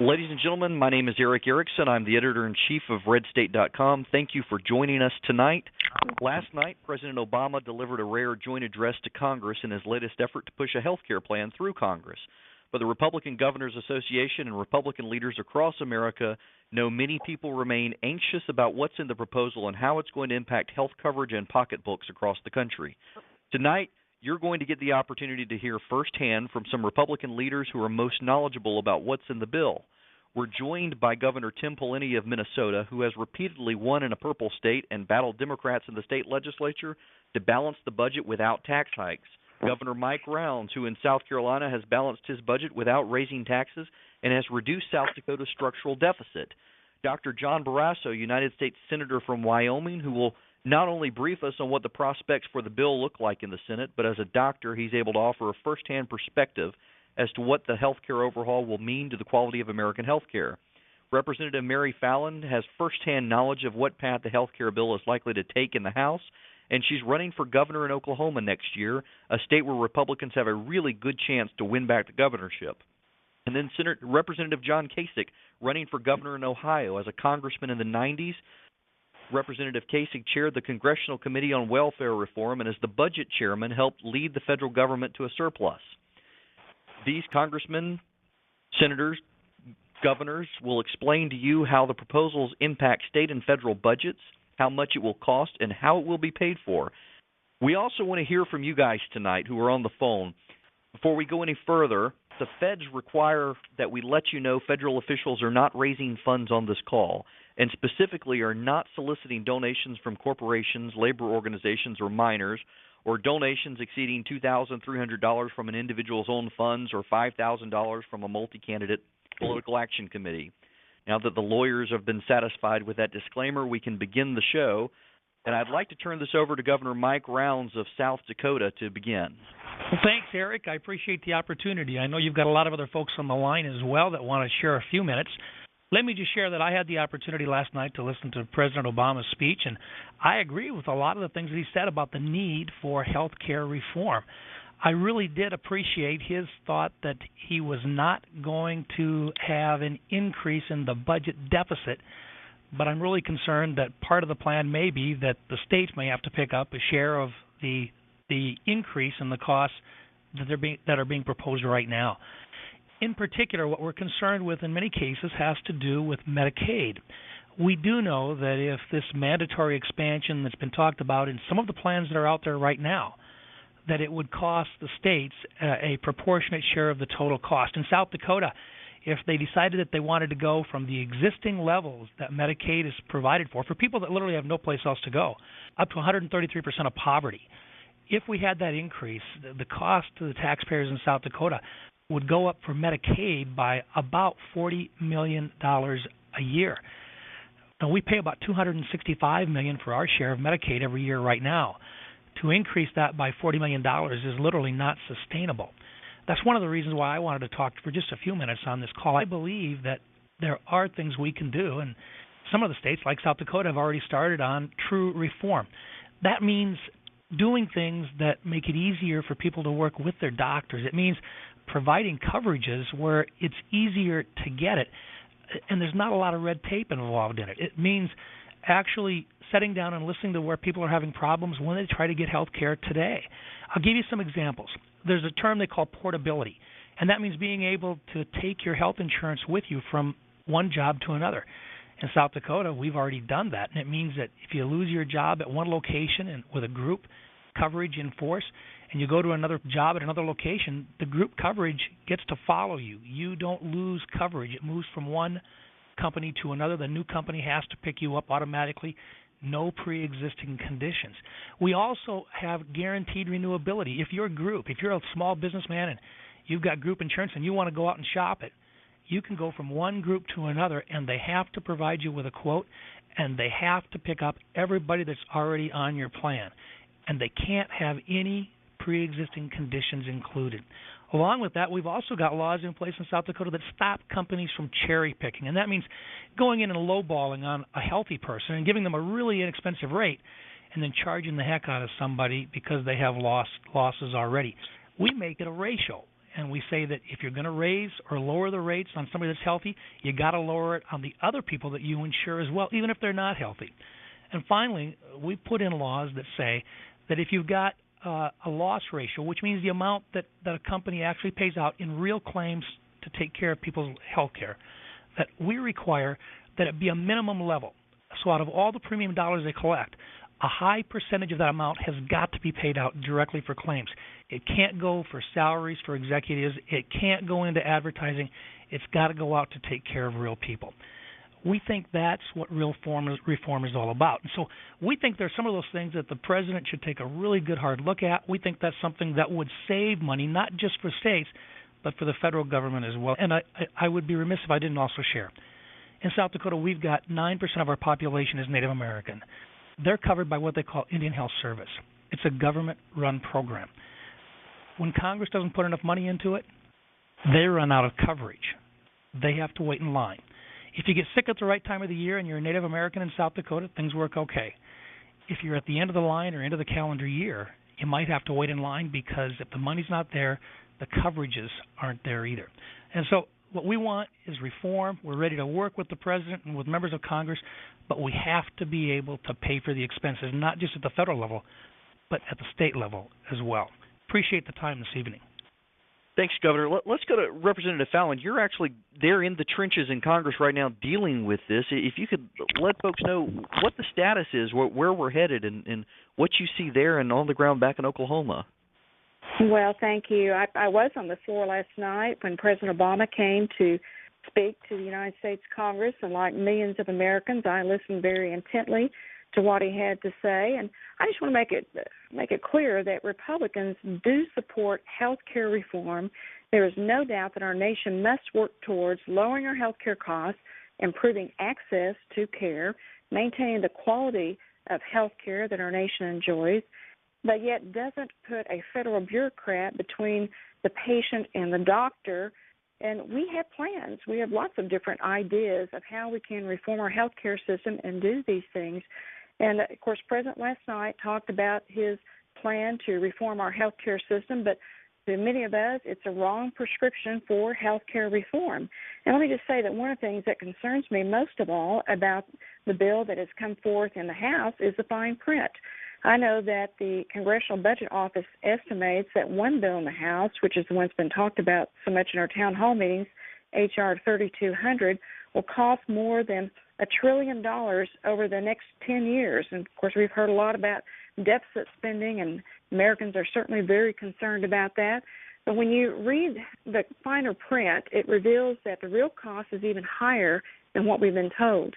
Ladies and gentlemen, my name is Eric Erickson. I'm the editor-in-chief of RedState.com. Thank you for joining us tonight. Last night, President Obama delivered a rare joint address to Congress in his latest effort to push a health care plan through Congress. But the Republican Governors Association and Republican leaders across America know many people remain anxious about what's in the proposal and how it's going to impact health coverage and pocketbooks across the country. Tonight, you're going to get the opportunity to hear firsthand from some Republican leaders who are most knowledgeable about what's in the bill. We're joined by Governor Tim Pawlenty of Minnesota, who has repeatedly won in a purple state and battled Democrats in the state legislature to balance the budget without tax hikes. Governor Mike Rounds, who in South Carolina has balanced his budget without raising taxes and has reduced South Dakota's structural deficit. Dr. John Barrasso, United States Senator from Wyoming, who will not only brief us on what the prospects for the bill look like in the Senate, but as a doctor, he's able to offer a firsthand perspective as to what the health care overhaul will mean to the quality of American health care. Representative Mary Fallin has firsthand knowledge of what path the health care bill is likely to take in the House, and she's running for governor in Oklahoma next year, a state where Republicans have a really good chance to win back the governorship. And then Representative John Kasich, running for governor in Ohio as a congressman in the 90s. Representative Kasich chaired the Congressional Committee on Welfare Reform and as the budget chairman helped lead the federal government to a surplus. These congressmen, senators, governors will explain to you how the proposals impact state and federal budgets, how much it will cost, and how it will be paid for. We also want to hear from you guys tonight who are on the phone. Before we go any further, the feds require that we let you know federal officials are not raising funds on this call and specifically are not soliciting donations from corporations, labor organizations, or minors, or donations exceeding $2,300 from an individual's own funds or $5,000 from a multi-candidate political action committee. Now that the lawyers have been satisfied with that disclaimer, we can begin the show. And I'd like to turn this over to Governor Mike Rounds of South Dakota to begin. Well, thanks, Eric. I appreciate the opportunity. I know you've got a lot of other folks on the line as well that want to share a few minutes. Let me just share that I had the opportunity last night to listen to President Obama's speech, and I agree with a lot of the things that he said about the need for health care reform. I really did appreciate his thought that he was not going to have an increase in the budget deficit, but I'm really concerned that part of the plan may be that the states may have to pick up a share of the increase in the costs that are being proposed right now. In particular, what we're concerned with in many cases has to do with Medicaid. We do know that if this mandatory expansion that's been talked about in some of the plans that are out there right now, that it would cost the states a proportionate share of the total cost. In South Dakota, if they decided that they wanted to go from the existing levels that Medicaid is provided for people that literally have no place else to go, up to 133% of poverty, if we had that increase, the cost to the taxpayers in South Dakota would go up for Medicaid by about $40 million a year. Now, we pay about $265 million for our share of Medicaid every year right now. To increase that by $40 million is literally not sustainable. That's one of the reasons why I wanted to talk for just a few minutes on this call. I believe that there are things we can do, and some of the states, like South Dakota, have already started on true reform. That means doing things that make it easier for people to work with their doctors. It means providing coverages where it's easier to get it, and there's not a lot of red tape involved in it. It means actually sitting down and listening to where people are having problems when they try to get health care today. I'll give you some examples. There's a term they call portability, and that means being able to take your health insurance with you from one job to another. In South Dakota, we've already done that, and it means that if you lose your job at one location and with a group coverage in force, and you go to another job at another location, the group coverage gets to follow you. You don't lose coverage. It moves from one company to another. The new company has to pick you up automatically. No pre-existing conditions. We also have guaranteed renewability. If you're a group, if you're a small businessman and you've got group insurance and you want to go out and shop it, you can go from one group to another, and they have to provide you with a quote, and they have to pick up everybody that's already on your plan, and they can't have any pre-existing conditions included. Along with that, we've also got laws in place in South Dakota that stop companies from cherry picking, and that means going in and lowballing on a healthy person and giving them a really inexpensive rate and then charging the heck out of somebody because they have losses already. We make it a ratio, and we say that if you're going to raise or lower the rates on somebody that's healthy, you got to lower it on the other people that you insure as well, even if they're not healthy. And finally, we put in laws that say that if you've got a loss ratio, which means the amount that a company actually pays out in real claims to take care of people's health care, that we require that it be a minimum level. So out of all the premium dollars they collect, a high percentage of that amount has got to be paid out directly for claims. It can't go for salaries for executives. It can't go into advertising. It's got to go out to take care of real people. We think that's what real reform is all about. And so we think there's some of those things that the president should take a really good hard look at. We think that's something that would save money, not just for states, but for the federal government as well. And I would be remiss if I didn't also share. In South Dakota, we've got 9% of our population is Native American. They're covered by what they call Indian Health Service. It's a government-run program. When Congress doesn't put enough money into it, they run out of coverage. They have to wait in line. If you get sick at the right time of the year and you're a Native American in South Dakota, things work okay. If you're at the end of the line or end of the calendar year, you might have to wait in line because if the money's not there, the coverages aren't there either. And so what we want is reform. We're ready to work with the president and with members of Congress, but we have to be able to pay for the expenses, not just at the federal level, but at the state level as well. Appreciate the time this evening. Thanks, Governor. Let's go to Representative Fallin. You're actually there in the trenches in Congress right now dealing with this. If you could let folks know what the status is, where we're headed, and what you see there and on the ground back in Oklahoma. Well, thank you. I was on the floor last night when President Obama came to speak to the United States Congress, and like millions of Americans, I listened very intently to what he had to say. And I just want to make it clear that Republicans do support health care reform. There is no doubt that our nation must work towards lowering our health care costs, improving access to care, maintaining the quality of health care that our nation enjoys, but yet doesn't put a federal bureaucrat between the patient and the doctor. And we have plans. We have lots of different ideas of how we can reform our health care system and do these things. And, of course, President last night talked about his plan to reform our health care system, but to many of us, it's a wrong prescription for health care reform. And let me just say that one of the things that concerns me most of all about the bill that has come forth in the House is the fine print. I know that the Congressional Budget Office estimates that one bill in the House, which is the one that's been talked about so much in our town hall meetings, H.R. 3200, will cost more than $1 trillion over the next 10 years. And, of course, we've heard a lot about deficit spending, and Americans are certainly very concerned about that. But when you read the finer print, it reveals that the real cost is even higher than what we've been told.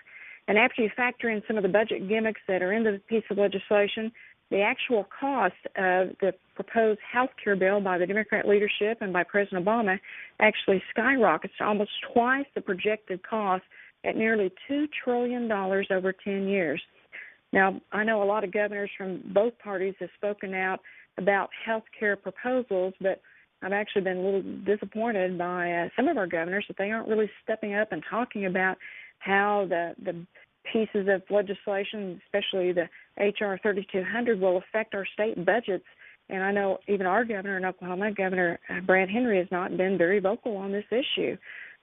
And after you factor in some of the budget gimmicks that are in the piece of legislation, the actual cost of the proposed health care bill by the Democrat leadership and by President Obama actually skyrockets to almost twice the projected cost at nearly $2 trillion over 10 years. Now, I know a lot of governors from both parties have spoken out about health care proposals, but I've actually been a little disappointed by some of our governors that they aren't really stepping up and talking about how the pieces of legislation, especially the H.R. 3200, will affect our state budgets. And I know even our governor in Oklahoma, Governor Brad Henry, has not been very vocal on this issue.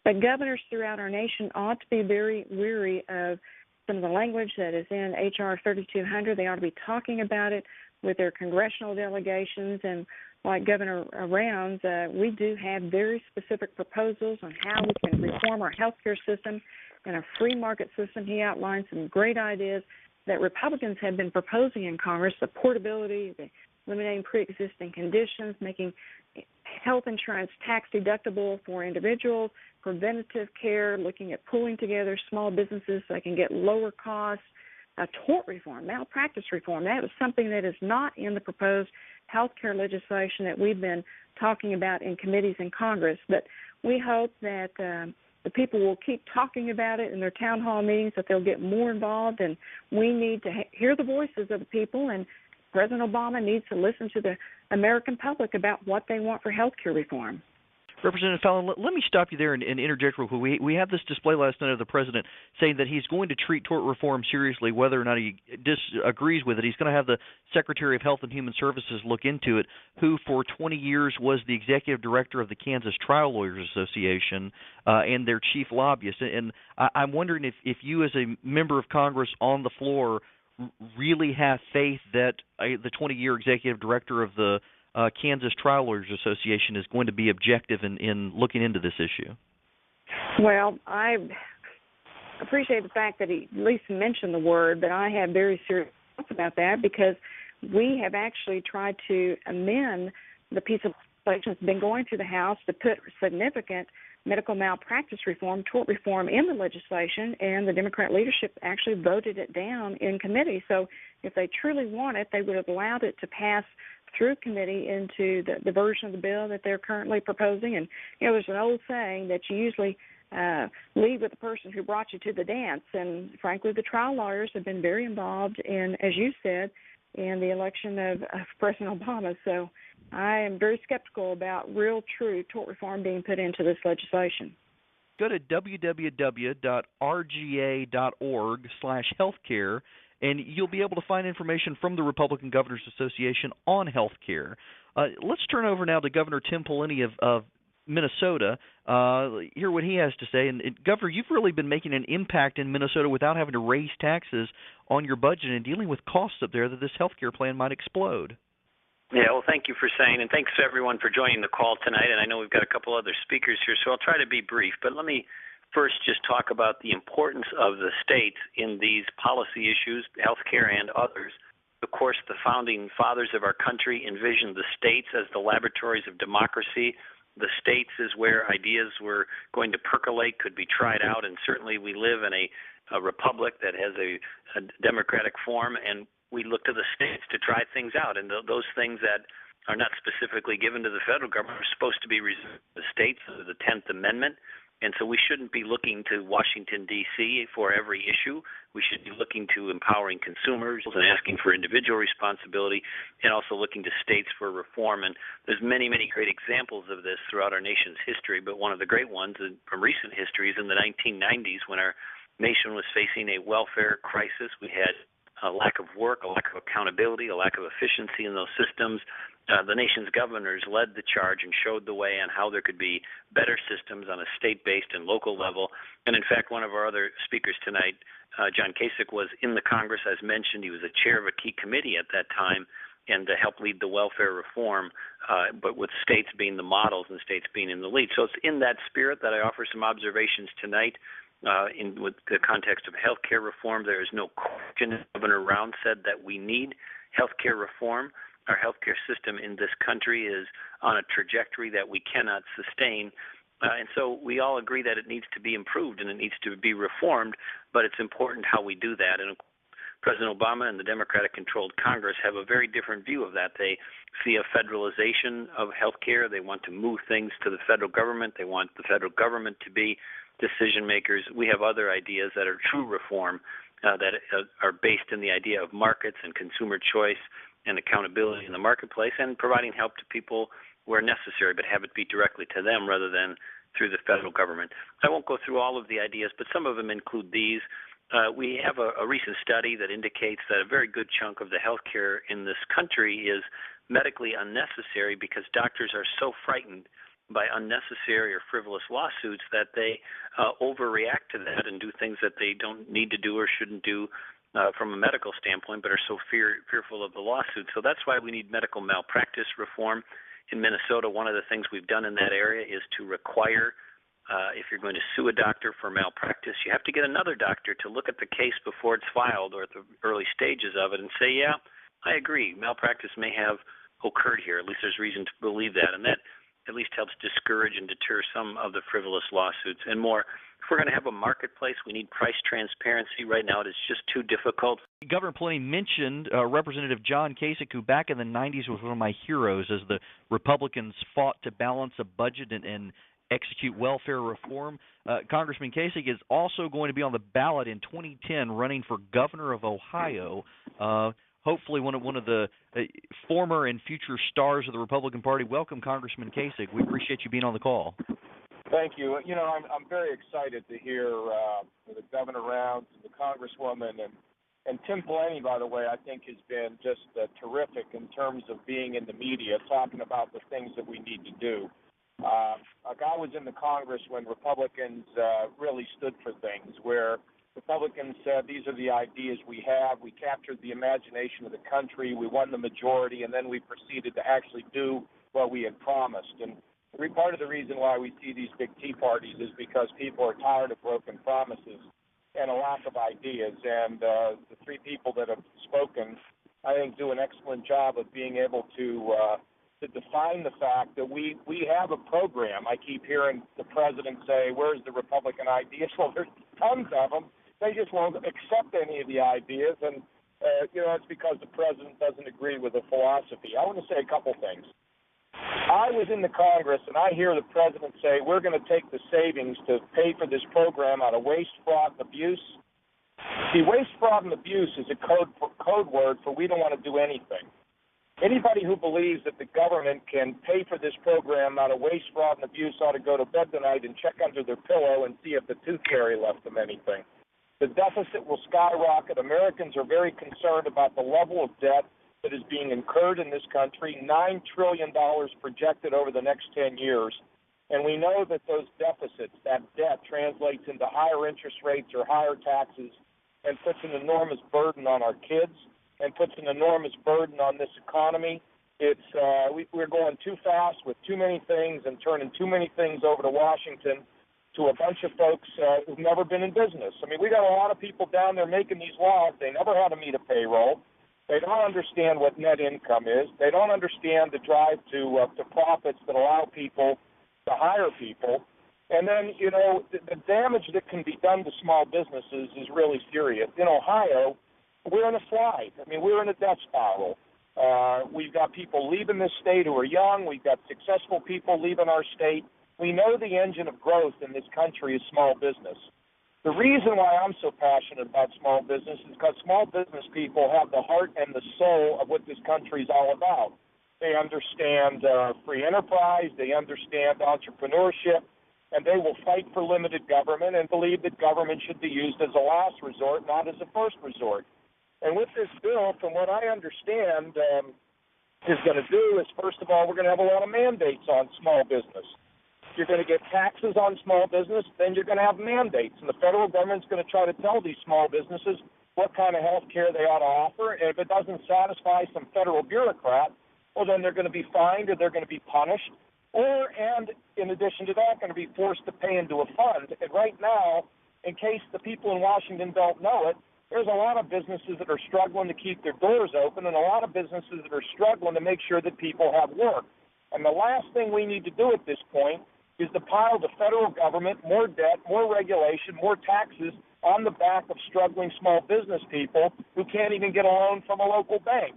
But governors throughout our nation ought to be very weary of some of the language that is in H.R. 3200. They ought to be talking about it with their congressional delegations. And like Governor Rounds, we do have very specific proposals on how we can reform our health care system and a free market system. He outlined some great ideas that Republicans have been proposing in Congress: the portability, the eliminating pre-existing conditions, making health insurance tax deductible for individuals, preventative care, looking at pooling together small businesses so they can get lower costs, tort reform, malpractice reform. That was something that is not in the proposed health care legislation that we've been talking about in committees in Congress. But we hope that the people will keep talking about it in their town hall meetings, that they'll get more involved, and we need to hear the voices of the people, and President Obama needs to listen to the American public about what they want for health care reform. Representative Fallin, let me stop you there and interject real quick. We had this display last night of the president saying that he's going to treat tort reform seriously, whether or not he disagrees with it. He's going to have the Secretary of Health and Human Services look into it, who for 20 years was the executive director of the Kansas Trial Lawyers Association and their chief lobbyist. And I'm wondering if you, as a member of Congress on the floor, really have faith that the 20-year executive director of the Kansas Trial Lawyers Association is going to be objective in looking into this issue. Well, I appreciate the fact that he at least mentioned the word, but I have very serious thoughts about that because we have actually tried to amend the piece of legislation that's been going through the House to put significant medical malpractice reform, tort reform in the legislation, and the Democrat leadership actually voted it down in committee. So if they truly want it, they would have allowed it to pass through committee into the version of the bill that they're currently proposing. And, there's an old saying that you usually lead with the person who brought you to the dance. And, frankly, the trial lawyers have been very involved in, as you said, in the election of President Obama. So I am very skeptical about real, true tort reform being put into this legislation. Go to www.rga.org/healthcare, and you'll be able to find information from the Republican Governors Association on health care. Let's turn over now to Governor Tim Pawlenty of Minnesota, hear what he has to say. And Governor, you've really been making an impact in Minnesota without having to raise taxes on your budget and dealing with costs up there that this health care plan might explode. Yeah, well, thank you for saying, and thanks to everyone for joining the call tonight. And I know we've got a couple other speakers here, so I'll try to be brief. But let me first just talk about the importance of the states in these policy issues, healthcare and others. Of course, the founding fathers of our country envisioned the states as the laboratories of democracy. The states is where ideas were going to percolate, could be tried out, and certainly we live in a republic that has a democratic form, and we look to the states to try things out. And those things that are not specifically given to the federal government are supposed to be reserved to the states under the 10th Amendment. And so we shouldn't be looking to Washington, D.C. for every issue. We should be looking to empowering consumers and asking for individual responsibility, and also looking to states for reform. And there's many, many great examples of this throughout our nation's history, but one of the great ones from recent history is in the 1990s when our nation was facing a welfare crisis. We had a lack of work, a lack of accountability, a lack of efficiency in those systems. The nation's governors led the charge and showed the way on how there could be better systems on a state-based and local level. And in fact, one of our other speakers tonight, John Kasich, was in the Congress, as mentioned. He was the chair of a key committee at that time and to help lead the welfare reform, but with states being the models and states being in the lead. So it's in that spirit that I offer some observations tonight. With the context of health care reform, there is no question. Governor Round said that we need health care reform. Our health care system in this country is on a trajectory that we cannot sustain. And so we all agree that it needs to be improved and it needs to be reformed, but it's important how we do that. And President Obama and the Democratic-controlled Congress have a very different view of that. They see a federalization of health care. They want to move things to the federal government. They want the federal government to be decision makers. We have other ideas that are true reform that are based in the idea of markets and consumer choice and accountability in the marketplace, and providing help to people where necessary, but have it be directly to them rather than through the federal government. I won't go through all of the ideas, but some of them include these. We have a recent study that indicates that a very good chunk of the health care in this country is medically unnecessary because doctors are so frightened by unnecessary or frivolous lawsuits that they overreact to that and do things that they don't need to do or shouldn't do from a medical standpoint, but are so fearful of the lawsuit. So that's why we need medical malpractice reform. In Minnesota, one of the things we've done in that area is to require if you're going to sue a doctor for malpractice, you have to get another doctor to look at the case before it's filed or at the early stages of it and say, yeah, I agree, malpractice may have occurred here. At least there's reason to believe that. And that at least helps discourage and deter some of the frivolous lawsuits and more. If we're going to have a marketplace, we need price transparency. Right now, it is just too difficult. Governor Pawlenty mentioned Representative John Kasich, who back in the 90s was one of my heroes as the Republicans fought to balance a budget and execute welfare reform. Congressman Kasich is also going to be on the ballot in 2010 running for governor of Ohio. hopefully one of the former and future stars of the Republican Party. Welcome, Congressman Kasich. We appreciate you being on the call. Thank you. You know, I'm very excited to hear the Governor Rounds, the Congresswoman, and Tim Pawlenty, by the way, I think has been just terrific in terms of being in the media, talking about the things that we need to do. I was in the Congress when Republicans really stood for things, where Republicans said, these are the ideas we have. We captured the imagination of the country. We won the majority, and then we proceeded to actually do what we had promised. And part of the reason why we see these big tea parties is because people are tired of broken promises and a lack of ideas. And the three people that have spoken, I think, do an excellent job of being able to define the fact that we have a program. I keep hearing the president say, where's the Republican ideas? Well, there's tons of them. They just won't accept any of the ideas, and that's because the president doesn't agree with the philosophy. I want to say a couple things. I was in the Congress, and I hear the president say, we're going to take the savings to pay for this program out of waste, fraud, and abuse. See, waste, fraud, and abuse is a code word for we don't want to do anything. Anybody who believes that the government can pay for this program out of waste, fraud, and abuse ought to go to bed tonight and check under their pillow and see if the tooth fairy left them anything. The deficit will skyrocket. Americans are very concerned about the level of debt that is being incurred in this country, $9 trillion projected over the next 10 years. And we know that those deficits, that debt, translates into higher interest rates or higher taxes and puts an enormous burden on our kids and puts an enormous burden on this economy. We're going too fast with too many things and turning too many things over to Washington, to a bunch of folks who've never been in business. I mean, we got a lot of people down there making these laws. They never had to meet a payroll. They don't understand what net income is. They don't understand the drive to profits that allow people to hire people. And then, the damage that can be done to small businesses is really serious. In Ohio, we're in a slide. I mean, we're in a death spiral. We've got people leaving this state who are young. We've got successful people leaving our state. We know the engine of growth in this country is small business. The reason why I'm so passionate about small business is because small business people have the heart and the soul of what this country is all about. They understand free enterprise, they understand entrepreneurship, and they will fight for limited government and believe that government should be used as a last resort, not as a first resort. And with this bill, from what I understand, is going to do is, first of all, we're going to have a lot of mandates on small business. You're going to get taxes on small business, then you're going to have mandates. And the federal government's going to try to tell these small businesses what kind of health care they ought to offer. And if it doesn't satisfy some federal bureaucrat, well, then they're going to be fined or they're going to be punished. And in addition to that, going to be forced to pay into a fund. And right now, in case the people in Washington don't know it, there's a lot of businesses that are struggling to keep their doors open and a lot of businesses that are struggling to make sure that people have work. And the last thing we need to do at this point is to pile the federal government more debt, more regulation, more taxes on the back of struggling small business people who can't even get a loan from a local bank.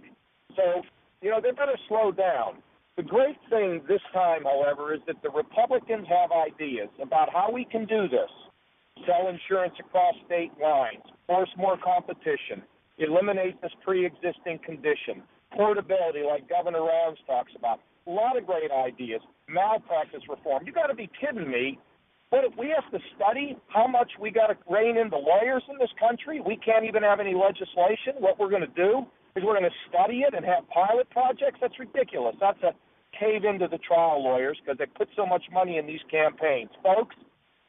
So, they better slow down. The great thing this time, however, is that the Republicans have ideas about how we can do this. Sell insurance across state lines, force more competition, eliminate this pre-existing condition, portability like Governor Rounds talks about. A lot of great ideas. Malpractice reform. You got to be kidding me. What if we have to study how much we got to rein in the lawyers in this country? We can't even have any legislation. What we're going to do is we're going to study it and have pilot projects? That's ridiculous. That's a cave into the trial lawyers because they put so much money in these campaigns. Folks,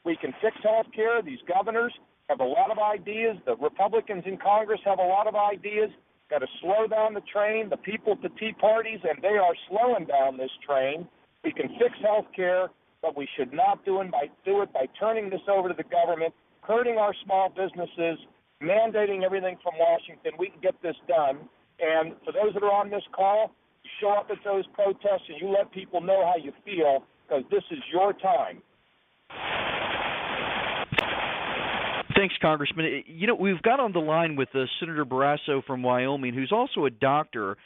we can fix health care. These governors have a lot of ideas. The Republicans in Congress have a lot of ideas. Got to slow down the train. The people at the tea parties, and they are slowing down this train. We can fix health care, but we should not do it by turning this over to the government, hurting our small businesses, mandating everything from Washington. We can get this done. And for those that are on this call, show up at those protests and you let people know how you feel because this is your time. Thanks, Congressman. We've got on the line with Senator Barrasso from Wyoming, who's also a doctor.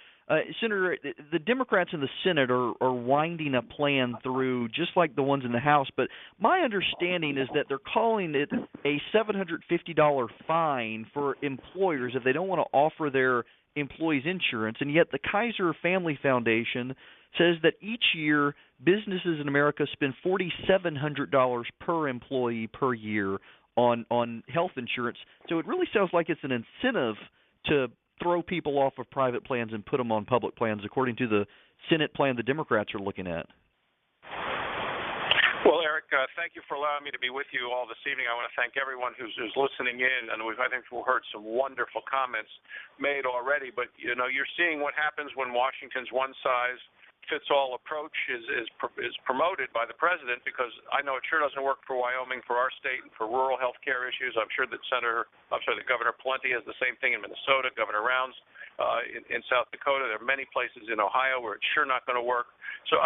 Senator, the Democrats in the Senate are winding a plan through just like the ones in the House, but my understanding is that they're calling it a $750 fine for employers if they don't want to offer their employees' insurance, and yet the Kaiser Family Foundation says that each year businesses in America spend $4,700 per employee per year on health insurance. So it really sounds like it's an incentive to throw people off of private plans and put them on public plans, according to the Senate plan the Democrats are looking at. Well, Eric, thank you for allowing me to be with you all this evening. I want to thank everyone who's listening in, and I think we've heard some wonderful comments made already. But you're seeing what happens when Washington's one-size-fits-all approach is promoted by the president, because I know it sure doesn't work for Wyoming, for our state, and for rural health care issues. I'm sure that Governor Pawlenty has the same thing in Minnesota, Governor Rounds in South Dakota. There are many places in Ohio where it's sure not going to work. So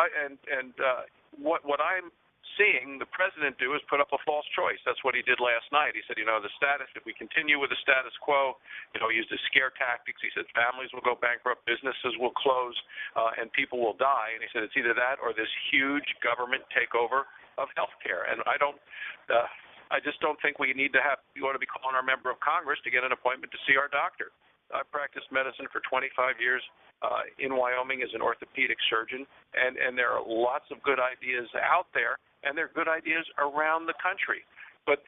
what I'm seeing the president do is put up a false choice. That's what he did last night. He said, if we continue with the status quo, he used his scare tactics. He said families will go bankrupt, businesses will close, and people will die. And he said it's either that or this huge government takeover of health care. And I just don't think we ought to be calling our member of Congress to get an appointment to see our doctor. I've practiced medicine for 25 years in Wyoming as an orthopedic surgeon, and there are lots of good ideas out there, and there are good ideas around the country. But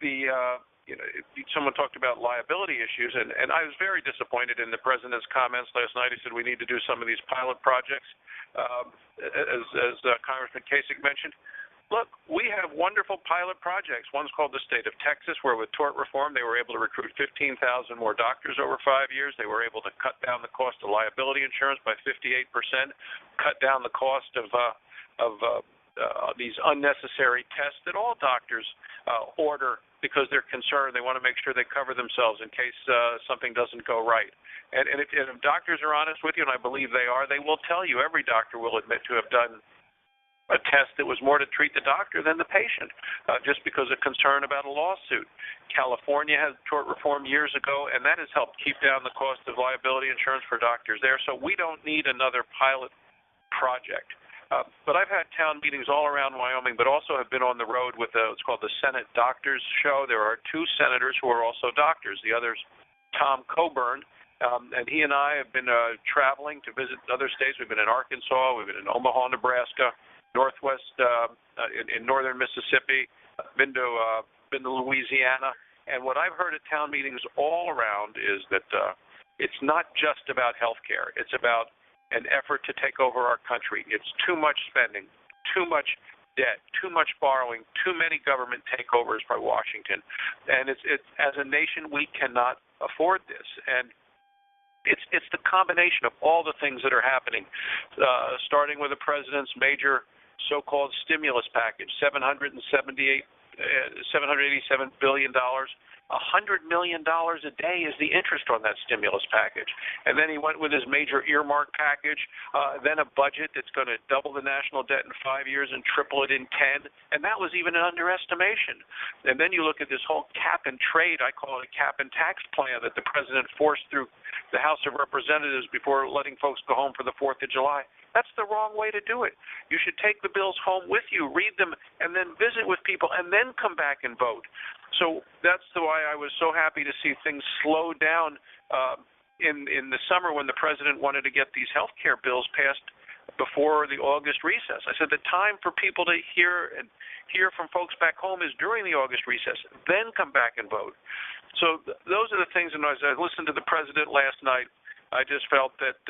someone talked about liability issues, and I was very disappointed in the president's comments last night. He said we need to do some of these pilot projects, as Congressman Kasich mentioned. Look, we have wonderful pilot projects. One's called the state of Texas, where with tort reform they were able to recruit 15,000 more doctors over 5 years. They were able to cut down the cost of liability insurance by 58%, cut down the cost of these unnecessary tests that all doctors order because they're concerned. They want to make sure they cover themselves in case something doesn't go right. And if doctors are honest with you, and I believe they are, they will tell you, every doctor will admit to have done a test that was more to treat the doctor than the patient, just because of concern about a lawsuit. California had tort reform years ago, and that has helped keep down the cost of liability insurance for doctors there. So we don't need another pilot project. But I've had town meetings all around Wyoming, but also have been on the road with what's called the Senate Doctors Show. There are two senators who are also doctors. The other's Tom Coburn, and he and I have been traveling to visit other states. We've been in Arkansas. We've been in Omaha, Nebraska, Northwest in northern Mississippi, been to Louisiana. And what I've heard at town meetings all around is that it's not just about health care. It's about an effort to take over our country. It's too much spending, too much debt, too much borrowing, too many government takeovers by Washington. And it's as a nation, we cannot afford this. And it's the combination of all the things that are happening, starting with the president's major so-called stimulus package, $787 billion. $100 million a day is the interest on that stimulus package. And then he went with his major earmark package, then a budget that's going to double the national debt in 5 years and triple it in 10. And that was even an underestimation. And then you look at this whole cap and trade, I call it a cap and tax plan that the president forced through the House of Representatives before letting folks go home for the 4th of July. That's the wrong way to do it. You should take the bills home with you, read them, and then visit with people, and then come back and vote. So that's why I was so happy to see things slow down in the summer when the president wanted to get these health care bills passed before the August recess. I said the time for people to hear from folks back home is during the August recess, then come back and vote. So those are the things, and as I listened to the president last night, I just felt that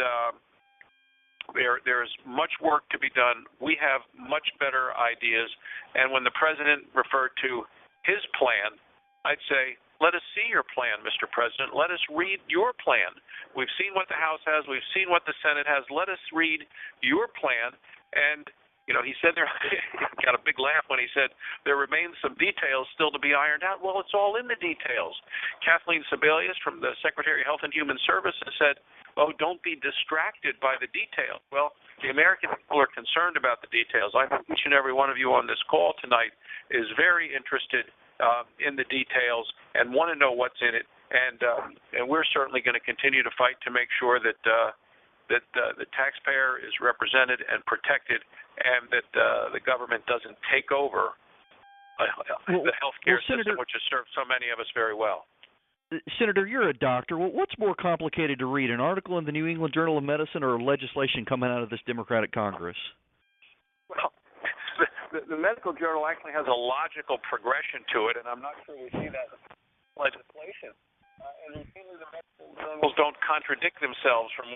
there's much work to be done. We have much better ideas. And when the president referred to his plan, I'd say, let us see your plan, Mr. President. Let us read your plan. We've seen what the House has. We've seen what the Senate has. Let us read your plan. And, he said there, he got a big laugh when he said there remains some details still to be ironed out. Well, it's all in the details. Kathleen Sebelius from the Secretary of Health and Human Services said, don't be distracted by the details. Well, the American people are concerned about the details. I think each and every one of you on this call tonight is very interested in the details and want to know what's in it. And we're certainly going to continue to fight to make sure that the taxpayer is represented and protected, and that the government doesn't take over the health care system, which has served so many of us very well. Senator, you're a doctor. Well, what's more complicated to read, an article in the New England Journal of Medicine or legislation coming out of this Democratic Congress? Well, the medical journal actually has a logical progression to it, and I'm not sure we see that in legislation. And routinely the medical journals don't contradict themselves from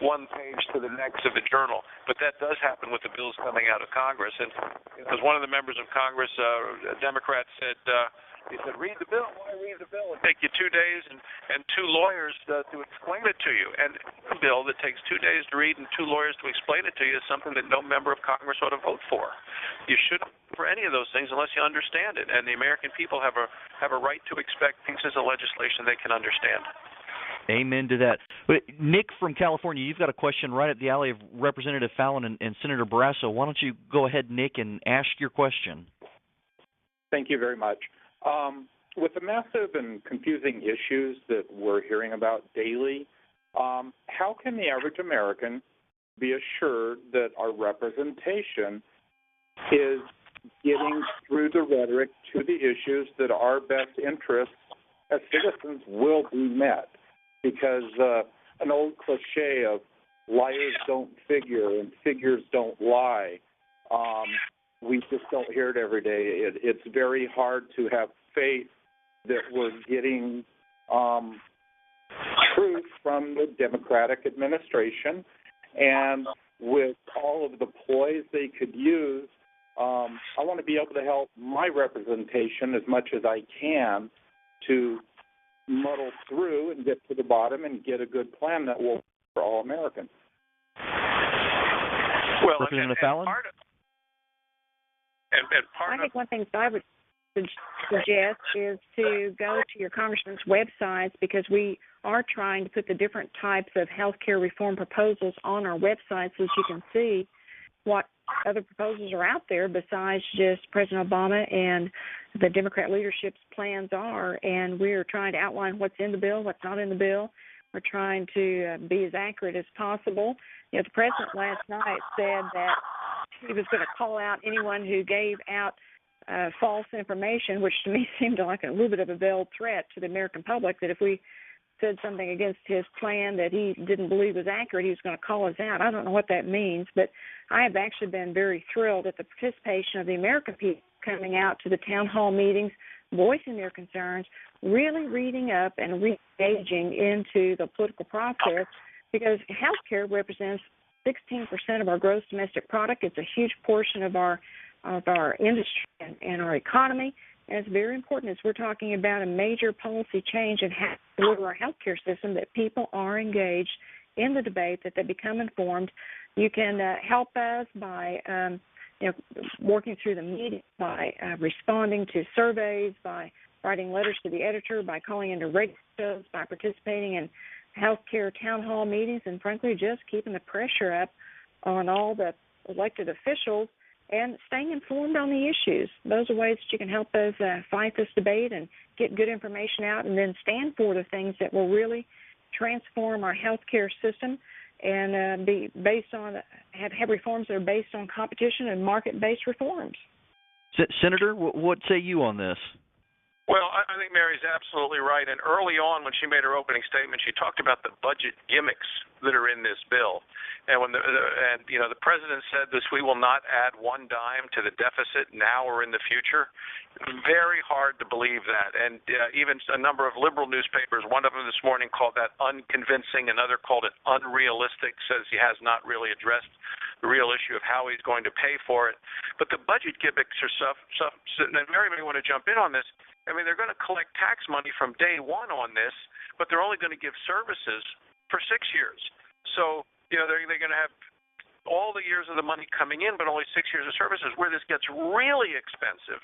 one page to the next of the journal, but that does happen with the bills coming out of Congress. And as one of the members of Congress, a Democrat, said, he said, read the bill. Why read the bill? It'll take you 2 days and 2 lawyers to explain it to you. And a bill that takes 2 days to read and 2 lawyers to explain it to you is something that no member of Congress ought to vote for. You shouldn't vote for any of those things unless you understand it. And the American people have a right to expect pieces of legislation they can understand. Amen to that. But Nick from California, you've got a question right at the alley of Representative Fallin and Senator Barrasso. Why don't you go ahead, Nick, and ask your question? Thank you very much. With the massive and confusing issues that we're hearing about daily, how can the average American be assured that our representation is getting through the rhetoric to the issues that our best interests as citizens will be met? Because an old cliche of liars don't figure and figures don't lie, we just don't hear it every day. It's very hard to have faith that we're getting truth from the Democratic administration. And with all of the ploys they could use, I want to be able to help my representation as much as I can to muddle through and get to the bottom and get a good plan that will work for all Americans. Well, Representative Fallin? I think one thing that I would suggest is to go to your congressman's websites, because we are trying to put the different types of health care reform proposals on our website so that you can see what other proposals are out there besides just President Obama and the Democrat leadership's plans are. And we're trying to outline what's in the bill, what's not in the bill. We're trying to be as accurate as possible. You know, the president last night said that he was going to call out anyone who gave out false information, which to me seemed like a little bit of a veiled threat to the American public, that if we said something against his plan that he didn't believe was accurate, he was going to call us out. I don't know what that means, but I have actually been very thrilled at the participation of the American people coming out to the town hall meetings, voicing their concerns, really reading up and re-engaging into the political process, because health care represents 16% of our gross domestic product. It's a huge portion of our industry and our economy, and it's very important as we're talking about a major policy change in how to deliver our health care system that people are engaged in the debate, that they become informed. You can help us by working through the media, by responding to surveys, by writing letters to the editor, by calling into radio shows, by participating in healthcare town hall meetings, and frankly just keeping the pressure up on all the elected officials and staying informed on the issues. Those are ways that you can help us fight this debate and get good information out, and then stand for the things that will really transform our healthcare system and be based on have reforms that are based on competition and market-based reforms. Senator, what say you on this? Well, I think Mary's absolutely right. And early on, when she made her opening statement, she talked about the budget gimmicks that are in this bill. And when the president said this, we will not add one dime to the deficit now or in the future. Very hard to believe that. And even a number of liberal newspapers, one of them this morning called that unconvincing, another called it unrealistic, says he has not really addressed the real issue of how he's going to pay for it. But the budget gimmicks are stuff, and Mary may want to jump in on this. I mean, they're going to collect tax money from day one on this, but they're only going to give services for 6 years. So, they're going to have all the years of the money coming in, but only 6 years of services. Where this gets really expensive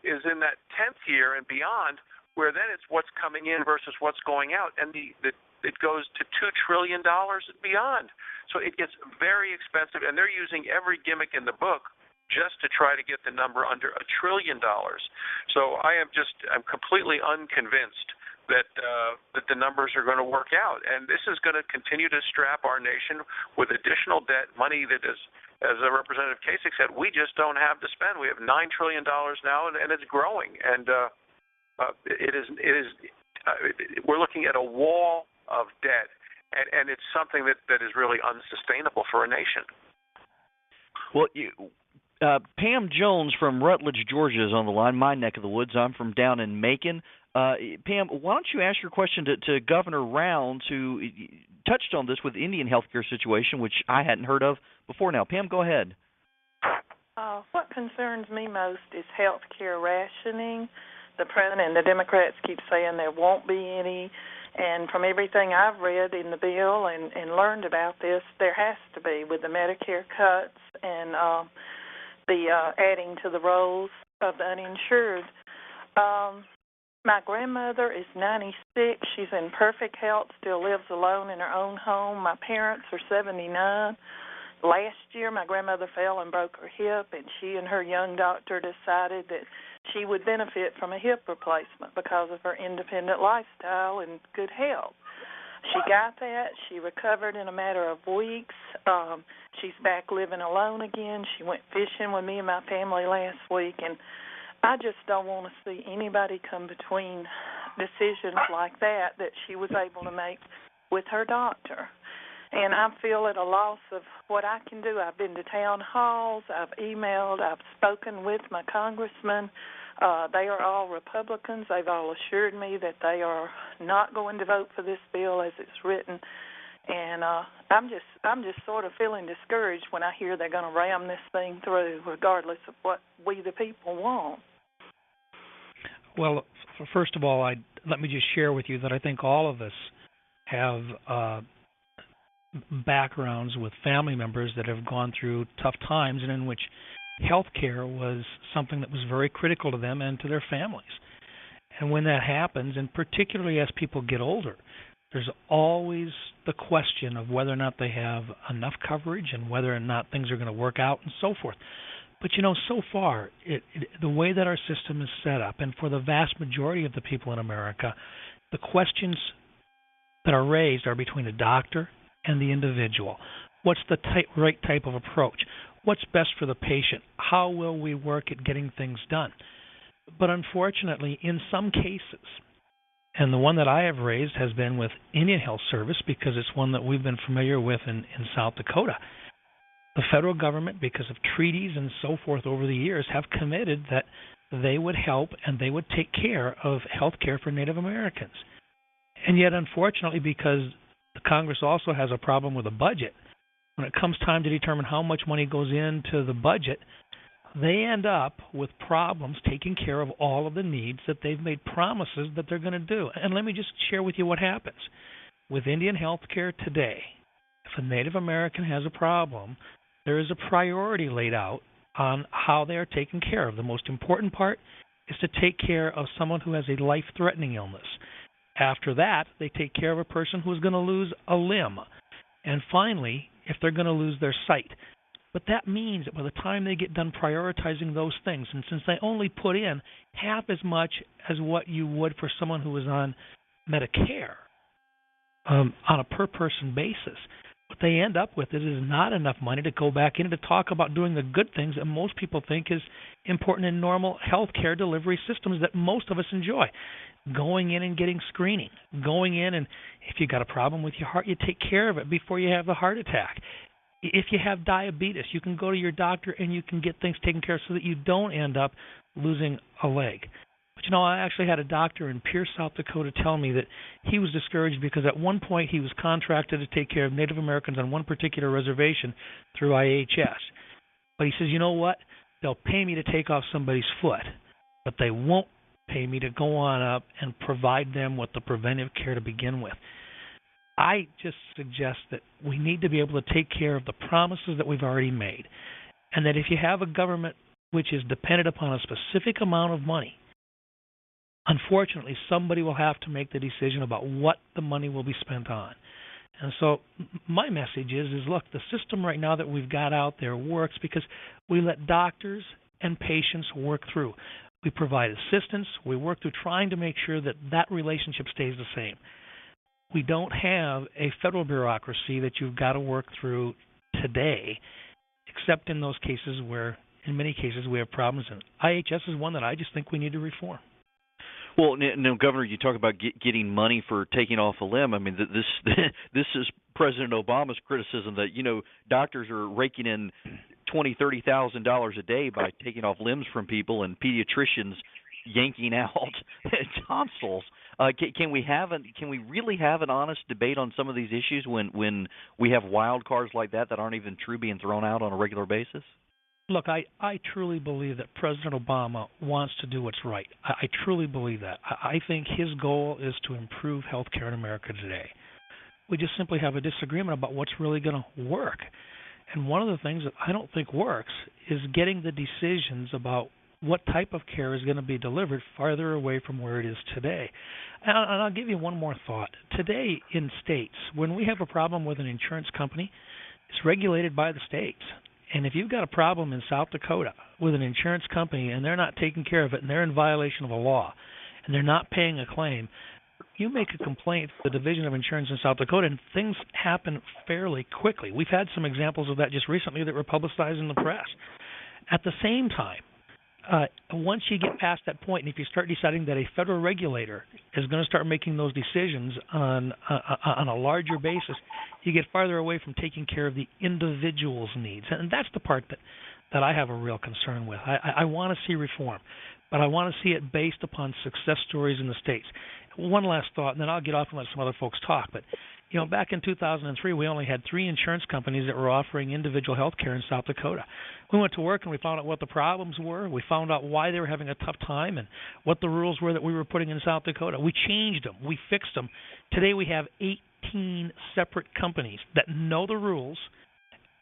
is in that 10th year and beyond, where then it's what's coming in versus what's going out, and it goes to $2 trillion and beyond. So it gets very expensive, and they're using every gimmick in the book just to try to get the number under $1 trillion. So I'm completely unconvinced that the numbers are going to work out. And this is going to continue to strap our nation with additional debt, money that is, as Representative Kasich said, we just don't have to spend. We have $9 trillion now, and it's growing. And it is we're looking at a wall of debt, and it's something that is really unsustainable for a nation. Well, Pam Jones from Rutledge, Georgia is on the line, my neck of the woods. I'm from down in Macon. Pam, why don't you ask your question to Governor Rounds, who touched on this with the Indian healthcare situation, which I hadn't heard of before now. Pam, go ahead. What concerns me most is health care rationing. The President and the Democrats keep saying there won't be any, and from everything I've read in the bill and learned about this, there has to be with the Medicare cuts and the adding to the rolls of the uninsured. My grandmother is 96. She's in perfect health, still lives alone in her own home. My parents are 79. Last year, my grandmother fell and broke her hip, and she and her young doctor decided that she would benefit from a hip replacement because of her independent lifestyle and good health. She got that. She recovered in a matter of weeks. She's back living alone again. She went fishing with me and my family last week, and I just don't want to see anybody come between decisions like that she was able to make with her doctor. And I feel at a loss of what I can do. I've been to town halls, I've emailed, I've spoken with my congressmen. They are all Republicans. They've all assured me that they are not going to vote for this bill as it's written. And I'm just sort of feeling discouraged when I hear they're going to ram this thing through, regardless of what we the people want. Well, first of all, let me just share with you that I think all of us have backgrounds with family members that have gone through tough times and in which health care was something that was very critical to them and to their families. And when that happens, and particularly as people get older, there's always the question of whether or not they have enough coverage and whether or not things are going to work out and so forth. But, so far, the way that our system is set up, and for the vast majority of the people in America, the questions that are raised are between the doctor and the individual. What's the right type of approach? What's best for the patient? How will we work at getting things done? But unfortunately, in some cases, and the one that I have raised has been with Indian Health Service because it's one that we've been familiar with in South Dakota. The federal government, because of treaties and so forth over the years, have committed that they would help and they would take care of health care for Native Americans. And yet, unfortunately, because the Congress also has a problem with the budget, when it comes time to determine how much money goes into the budget, they end up with problems taking care of all of the needs that they've made promises that they're going to do. And let me just share with you what happens. With Indian health care today, if a Native American has a problem, there is a priority laid out on how they are taken care of. The most important part is to take care of someone who has a life-threatening illness. After that, they take care of a person who is going to lose a limb. And finally, if they're going to lose their sight. But that means that by the time they get done prioritizing those things, and since they only put in half as much as what you would for someone who is on Medicare on a per-person basis, what they end up with is not enough money to go back in to talk about doing the good things that most people think is important in normal health care delivery systems that most of us enjoy. Going in and getting screening. Going in and if you got a problem with your heart, you take care of it before you have the heart attack. If you have diabetes, you can go to your doctor and you can get things taken care of so that you don't end up losing a leg. But, I actually had a doctor in Pierce, South Dakota tell me that he was discouraged because at one point he was contracted to take care of Native Americans on one particular reservation through IHS. But he says, you know what? They'll pay me to take off somebody's foot, but they won't pay me to go on up and provide them with the preventive care to begin with. I just suggest that we need to be able to take care of the promises that we've already made, and that if you have a government which is dependent upon a specific amount of money, unfortunately, somebody will have to make the decision about what the money will be spent on. And so my message is look, the system right now that we've got out there works because we let doctors and patients work through. We provide assistance. We work through trying to make sure that that relationship stays the same. We don't have a federal bureaucracy that you've got to work through today, except in those cases where, in many cases, we have problems. And IHS is one that I just think we need to reform. Well, no, Governor, you talk about getting money for taking off a limb. I mean, this this is President Obama's criticism that doctors are raking in $20,000-$30,000 a day by taking off limbs from people, and pediatricians yanking out tonsils. Can we really have an honest debate on some of these issues when we have wild cards like that aren't even true being thrown out on a regular basis? Look, I truly believe that President Obama wants to do what's right. I truly believe that. I think his goal is to improve health care in America today. We just simply have a disagreement about what's really going to work. And one of the things that I don't think works is getting the decisions about what type of care is going to be delivered farther away from where it is today. And I'll give you one more thought. Today in states, when we have a problem with an insurance company, it's regulated by the states. And if you've got a problem in South Dakota with an insurance company and they're not taking care of it and they're in violation of a law and they're not paying a claim, you make a complaint to the Division of Insurance in South Dakota and things happen fairly quickly. We've had some examples of that just recently that were publicized in the press. At the same time, once you get past that point, and if you start deciding that a federal regulator is going to start making those decisions on a larger basis, you get farther away from taking care of the individual's needs. And that's the part that I have a real concern with. I want to see reform, but I want to see it based upon success stories in the states. One last thought, and then I'll get off and let some other folks talk. But back in 2003, we only had 3 insurance companies that were offering individual health care in South Dakota. We went to work and we found out what the problems were. We found out why they were having a tough time and what the rules were that we were putting in South Dakota. We changed them. We fixed them. Today we have 18 separate companies that know the rules,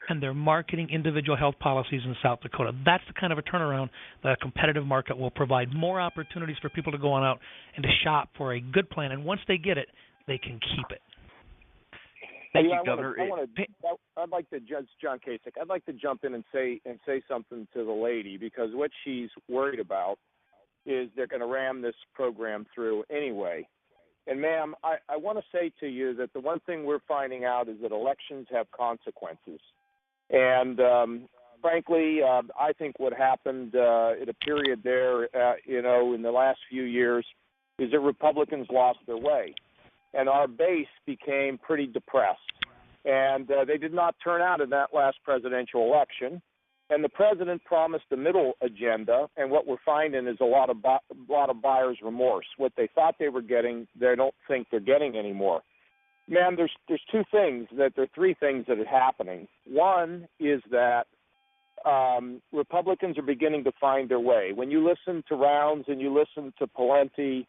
and they're marketing individual health policies in South Dakota. That's the kind of a turnaround that a competitive market will provide. More opportunities for people to go on out and to shop for a good plan. And once they get it, they can keep it. Thank you, Governor. I'd like to, Judge John Kasich, I'd like to jump in and say something to the lady, because what she's worried about is they're going to ram this program through anyway. And, ma'am, I want to say to you that the one thing we're finding out is that elections have consequences. And, frankly, I think what happened at a period there, in the last few years is that Republicans lost their way. And our base became pretty depressed. And they did not turn out in that last presidential election. And the president promised a middle agenda, and what we're finding is a lot of buyer's remorse. What they thought they were getting, they don't think they're getting anymore. Ma'am, there's 3 things that are happening. One is that Republicans are beginning to find their way. When you listen to Rounds and you listen to Pawlenty,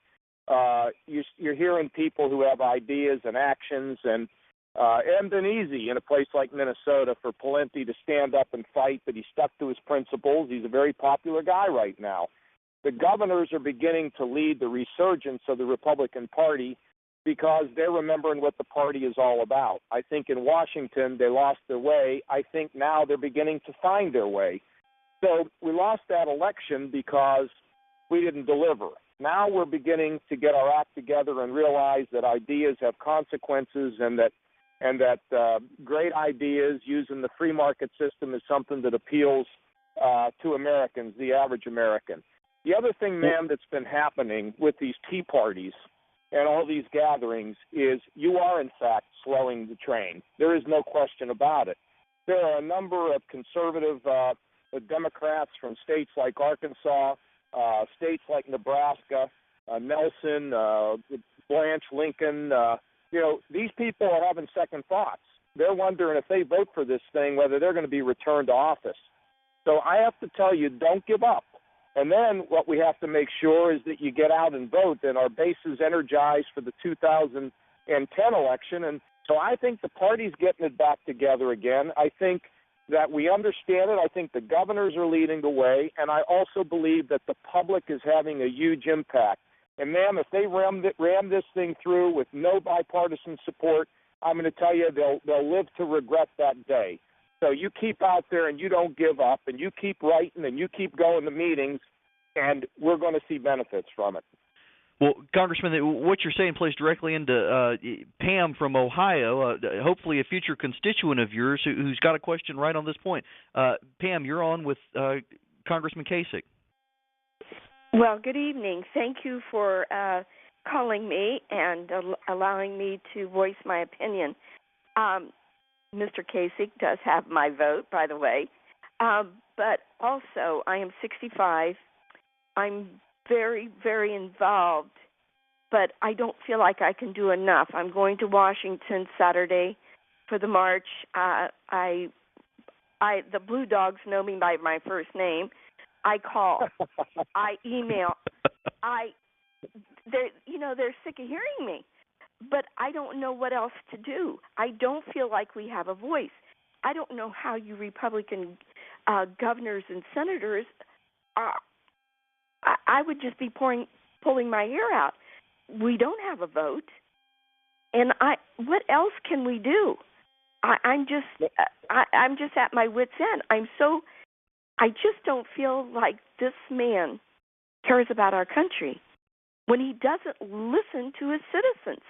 you're hearing people who have ideas and actions, and been easy in a place like Minnesota for Pawlenty to stand up and fight, but he stuck to his principles. He's a very popular guy right now. The governors are beginning to lead the resurgence of the Republican Party because they're remembering what the party is all about. I think in Washington they lost their way. I think now they're beginning to find their way. So we lost that election because we didn't deliver. Now we're beginning to get our act together and realize that ideas have consequences, and that great ideas using the free market system is something that appeals to Americans, the average American. The other thing, ma'am, that's been happening with these tea parties and all these gatherings is you are, in fact, slowing the train. There is no question about it. There are a number of conservative Democrats from states like Arkansas, states like Nebraska, Nelson, Blanche, Lincoln. These people are having second thoughts. They're wondering if they vote for this thing, whether they're going to be returned to office. So I have to tell you, don't give up. And then what we have to make sure is that you get out and vote, and our base is energized for the 2010 election. And so I think the party's getting it back together again. I think that we understand it. I think the governors are leading the way, and I also believe that the public is having a huge impact. And, ma'am, if they ram this thing through with no bipartisan support, I'm going to tell you they'll live to regret that day. So you keep out there and you don't give up, and you keep writing and you keep going to meetings, and we're going to see benefits from it. Well, Congressman, what you're saying plays directly into Pam from Ohio, hopefully a future constituent of yours who's got a question right on this point. Pam, you're on with Congressman Kasich. Well, good evening. Thank you for calling me and allowing me to voice my opinion. Mr. Kasich does have my vote, by the way. But also, I am 65. I'm very, very involved, but I don't feel like I can do enough. I'm going to Washington Saturday for the march. The Blue Dogs know me by my first name. I call, I email, they're sick of hearing me, but I don't know what else to do. I don't feel like we have a voice. I don't know how you Republican governors and senators I would just be pulling my hair out. We don't have a vote, and what else can we do? I'm just at my wit's end. I just don't feel like this man cares about our country when he doesn't listen to his citizens.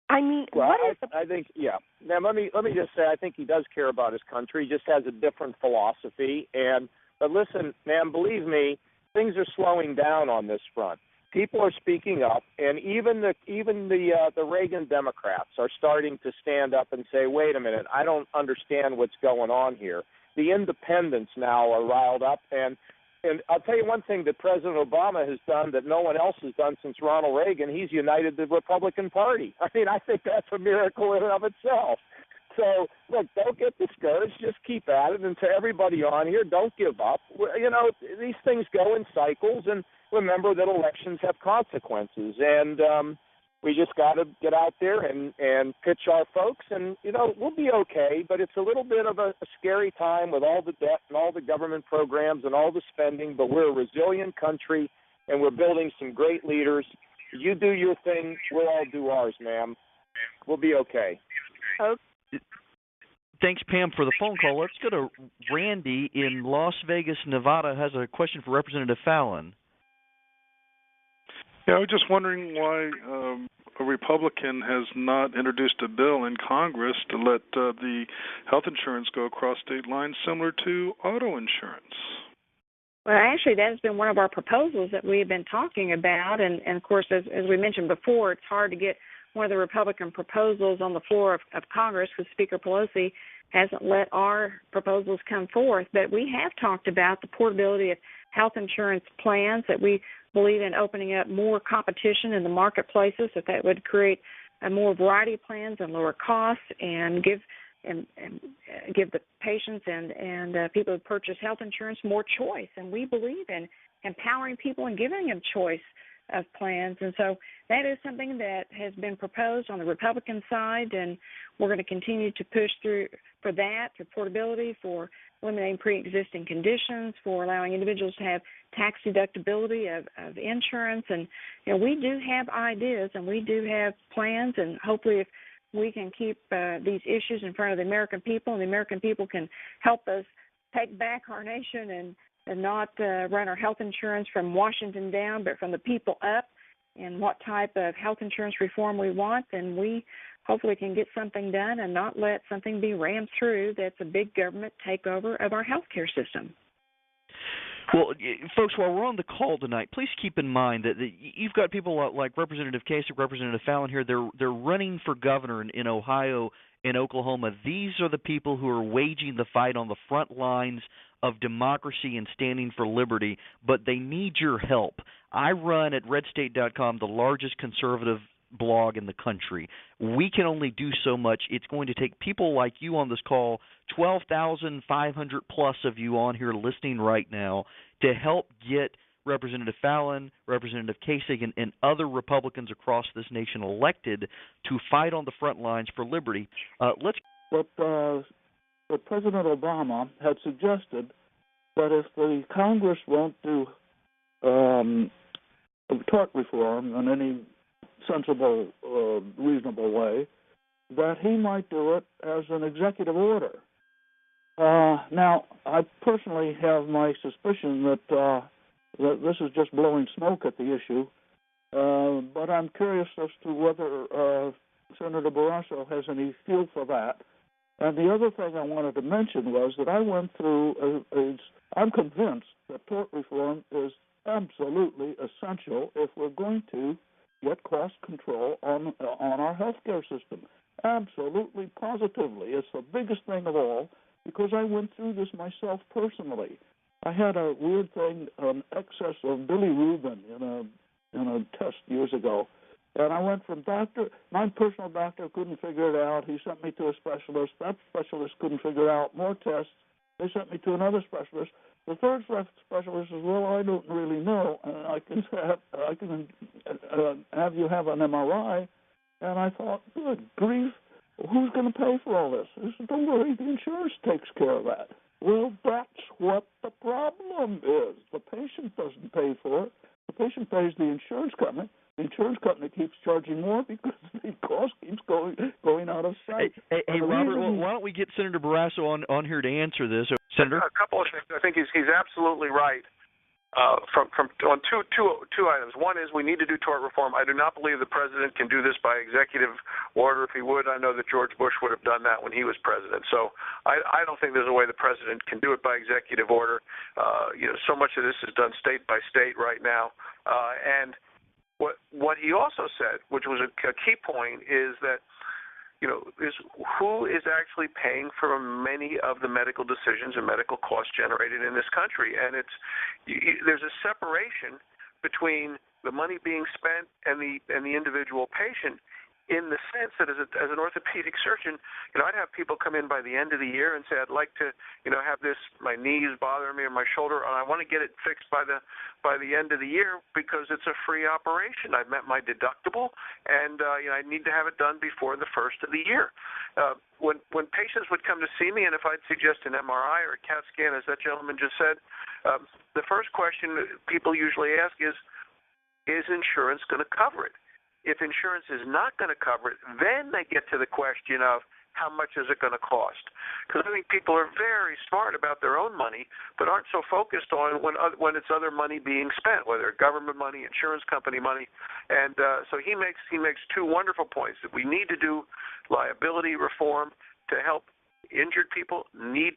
I mean, I think, yeah. Now, let me just say, I think he does care about his country. He just has a different philosophy. But listen, man, believe me, things are slowing down on this front. People are speaking up, and even the Reagan Democrats are starting to stand up and say, wait a minute, I don't understand what's going on here. The independents now are riled up, and I'll tell you one thing that President Obama has done that no one else has done since Ronald Reagan. He's united the Republican Party. I mean, I think that's a miracle in and of itself. So, look, don't get discouraged. Just keep at it. And to everybody on here, don't give up. You know, these things go in cycles, and remember that elections have consequences. And we just got to get out there and pitch our folks, and, you know, we'll be okay. But it's a little bit of a scary time with all the debt and all the government programs and all the spending. But we're a resilient country, and we're building some great leaders. You do your thing. We'll all do ours, ma'am. We'll be okay. Okay. Thanks, Pam, for the phone call. Let's go to Randy in Las Vegas, Nevada, has a question for Representative Fallin. Yeah, I was just wondering why a Republican has not introduced a bill in Congress to let the health insurance go across state lines similar to auto insurance. Well, actually, that has been one of our proposals that we have been talking about. And of course, as we mentioned before, it's hard to get one of the Republican proposals on the floor of Congress because Speaker Pelosi hasn't let our proposals come forth. But we have talked about the portability of health insurance plans, that we believe in opening up more competition in the marketplaces, that would create a more variety of plans and lower costs and give the patients and people who purchase health insurance more choice. And we believe in empowering people and giving them choice of plans. And so that is something that has been proposed on the Republican side, and we're going to continue to push through for that, for portability, for eliminating pre-existing conditions, for allowing individuals to have tax deductibility of insurance. And, you know, we do have ideas and we do have plans, and hopefully if we can keep these issues in front of the American people, and the American people can help us take back our nation and not run our health insurance from Washington down, but from the people up, and what type of health insurance reform we want, then we hopefully can get something done and not let something be rammed through that's a big government takeover of our health care system. Well, folks, while we're on the call tonight, please keep in mind that you've got people like Representative Kasich, Representative Fallin here. They're running for governor in Ohio and Oklahoma. These are the people who are waging the fight on the front lines of democracy and standing for liberty, but they need your help. I run at redstate.com, the largest conservative blog in the country. We can only do so much. It's going to take people like you on this call, 12,500 plus of you on here listening right now, to help get Representative Fallin, Representative Kasich, and other Republicans across this nation elected to fight on the front lines for liberty. But President Obama had suggested that if the Congress won't do tort reform in any sensible, reasonable way, that he might do it as an executive order. Now, I personally have my suspicion that this is just blowing smoke at the issue, but I'm curious as to whether Senator Barrasso has any feel for that. And the other thing I wanted to mention was that I went through, I'm convinced that tort reform is absolutely essential if we're going to get cost control on our healthcare system. Absolutely, positively. It's the biggest thing of all because I went through this myself personally. I had a weird thing, an excess of bilirubin in a test years ago. And I went from doctor, my personal doctor couldn't figure it out. He sent me to a specialist. That specialist couldn't figure it out. More tests. They sent me to another specialist. The third specialist says, well, I don't really know. I can have you have an MRI. And I thought, good grief, who's going to pay for all this? He said, don't worry, the insurance takes care of that. Well, that's what the problem is. The patient doesn't pay for it. The patient pays the insurance company. The insurance company keeps charging more because the cost keeps going out of sight. Hey Robert, why don't we get Senator Barrasso on here to answer this? Senator? A couple of things. I think he's absolutely right. On two items. One is we need to do tort reform. I do not believe the president can do this by executive order. If he would, I know that George Bush would have done that when he was president. So I don't think there's a way the president can do it by executive order. So much of this is done state by state right now. And what he also said, which was a key point, is that is who is actually paying for many of the medical decisions and medical costs generated in this country. And there's a separation between the money being spent and the individual patient, in the sense that as an orthopedic surgeon, I'd have people come in by the end of the year and say, I'd like to, have this, my knees bothering me or my shoulder, and I want to get it fixed by the end of the year because it's a free operation. I've met my deductible, and I need to have it done before the first of the year. When patients would come to see me, and if I'd suggest an MRI or a CAT scan, as that gentleman just said, the first question people usually ask is insurance going to cover it? If insurance is not going to cover it, then they get to the question of how much is it going to cost? Because I think people are very smart about their own money, but aren't so focused on when it's other money being spent, whether government money, insurance company money. And so he makes two wonderful points, that we need to do liability reform to help injured people. We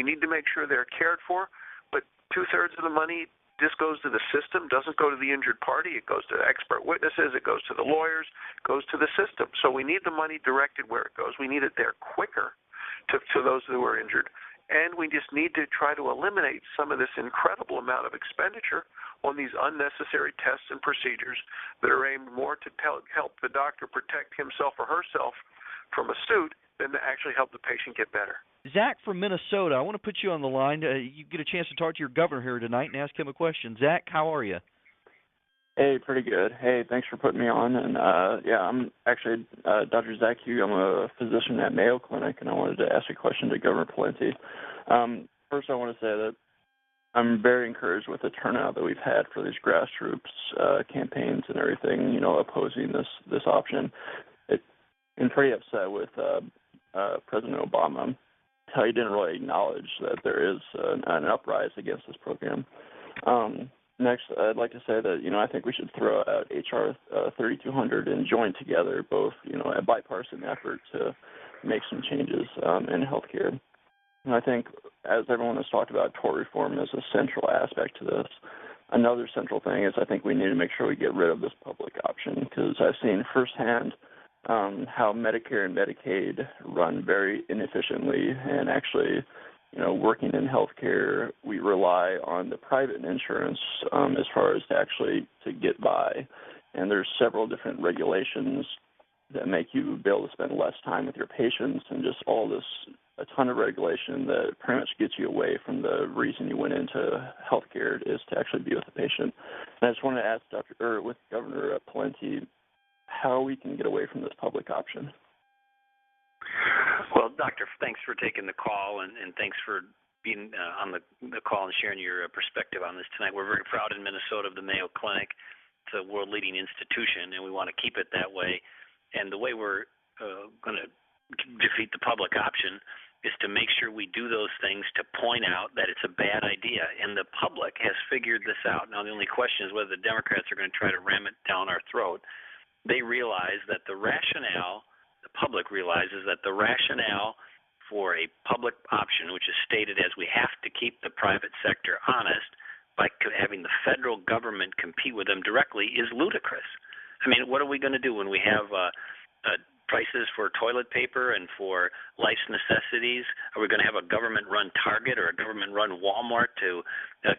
need to make sure they're cared for, but 2/3 of the money just goes to the system, doesn't go to the injured party. It goes to expert witnesses. It goes to the lawyers. It goes to the system. So we need the money directed where it goes. We need it there quicker to those who are injured. And we just need to try to eliminate some of this incredible amount of expenditure on these unnecessary tests and procedures that are aimed more to help the doctor protect himself or herself from a suit than to actually help the patient get better. Zach from Minnesota, I want to put you on the line. You get a chance to talk to your governor here tonight and ask him a question. Zach, how are you? Hey, pretty good. Hey, thanks for putting me on. And, I'm actually Dr. Zach Hugh. I'm a physician at Mayo Clinic, and I wanted to ask a question to Governor Pawlenty. First, I want to say that I'm very encouraged with the turnout that we've had for these grassroots campaigns and everything, opposing this option. I'm pretty upset with President Obama, how he didn't really acknowledge that there is an uprise against this program. Next, I'd like to say that, I think we should throw out H.R. 3200 and join together both, a bipartisan effort to make some changes in healthcare. And I think, as everyone has talked about, tort reform is a central aspect to this. Another central thing is I think we need to make sure we get rid of this public option, because I've seen firsthand how Medicare and Medicaid run very inefficiently, and actually, working in healthcare, we rely on the private insurance as far as to get by. And there's several different regulations that make you be able to spend less time with your patients, and just a ton of regulation that pretty much gets you away from the reason you went into healthcare, is to actually be with the patient. And I just wanted to ask with Governor Pawlenty, how we can get away from this public option. Well, Doctor, thanks for taking the call, and thanks for being on the call and sharing your perspective on this tonight. We're very proud in Minnesota of the Mayo Clinic. It's a world-leading institution, and we want to keep it that way. And the way we're going to defeat the public option is to make sure we do those things to point out that it's a bad idea. And the public has figured this out. Now, the only question is whether the Democrats are going to try to ram it down our throat. They realize that the public realizes that the rationale for a public option, which is stated as we have to keep the private sector honest by having the federal government compete with them directly is ludicrous. I mean, what are we going to do when we have prices for toilet paper and for life's necessities? Are we going to have a government-run Target or a government-run Walmart to